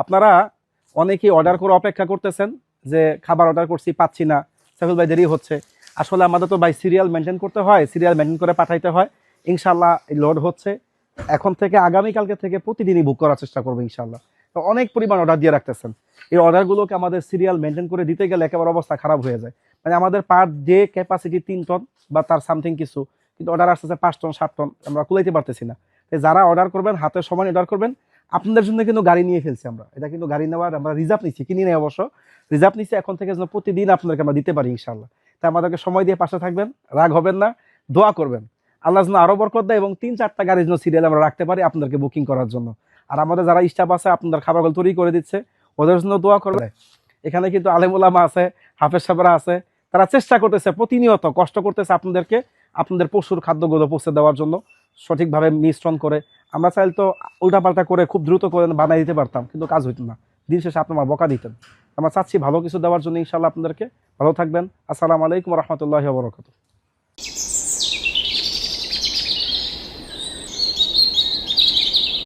আপনারা অনেকেই অর্ডার করে অপেক্ষা করতেছেন যে খাবার অর্ডার করছি পাচ্ছি না, সাইফুল ভাই দেরি হচ্ছে। আসলে আমাদের তো ভাই সিরিয়াল মেনটেন করতে হয়, সিরিয়াল মেনটেন করে পাঠাইতে হয়। ইনশাল্লাহ লোড হচ্ছে এখন থেকে, আগামীকালকে থেকে প্রতিদিনই বুক করার চেষ্টা করবো ইনশাল্লাহ। তো অনেক পরিমাণ অর্ডার দিয়ে রাখতেছেন, এই অর্ডারগুলোকে আমাদের সিরিয়াল মেনটেন করে দিতে গেলে একেবারে অবস্থা খারাপ হয়ে যায়। মানে আমাদের পার ডে ক্যাপাসিটি 3 টন বা তার সামথিং কিছু, কিন্তু অর্ডার আসতেছে 5 টন 7 টন, আমরা কুলাইতে পারতেছি না। যারা অর্ডার করবেন হাতের সময় অর্ডার করবেন, আপনাদের জন্য কিন্তু গাড়ি নিয়ে ফেলছি আমরা। এটা কিন্তু গাড়ি নেওয়ার আমরা রিজার্ভ নিচ্ছি, কিনি নেই অবশ্য, রিজার্ভ নিচ্ছি এখন থেকে যেন প্রতিদিন আপনাদেরকে আমরা দিতে পারি ইনশাল্লাহ। তাই আমাদেরকে সময় দিয়ে পাশে থাকবেন, রাগ হবেন না, দোয়া করবেন আল্লাহ যেন আরো বরকত দেয় এবং 3-4টা গাড়ির জন্য সিরিয়াল আমরা রাখতে পারি আপনাদেরকে বুকিং করার জন্য। আর আমাদের যারা স্টাফ আছে আপনাদের খাবারগুলো তৈরি করে দিচ্ছে, ওদের জন্য দোয়া করবে। এখানে কিন্তু আলেম ওলামা আছে, হাফেজ সাহেবরা আছে, তারা চেষ্টা করতেছে, প্রতিনিয়ত কষ্ট করতেছে আপনাদেরকে আপনাদের পশুর খাদ্যগুলো পৌঁছে দেওয়ার জন্য সঠিকভাবে মিশ্রণ করে। আমরা চাইলে তো উল্টাপাল্টা করে খুব দ্রুত করে বানাই দিতে পারতাম, কিন্তু কাজ হইতো না, দিন শেষে আপনার বকা দিতেন। আমরা চাচ্ছি ভালো কিছু দেওয়ার জন্য ইনশাল্লাহ আপনাদেরকে। ভালো থাকবেন। আসসালামু আলাইকুম রহমতুল্লাহি ওয়া বারাকাতুহু।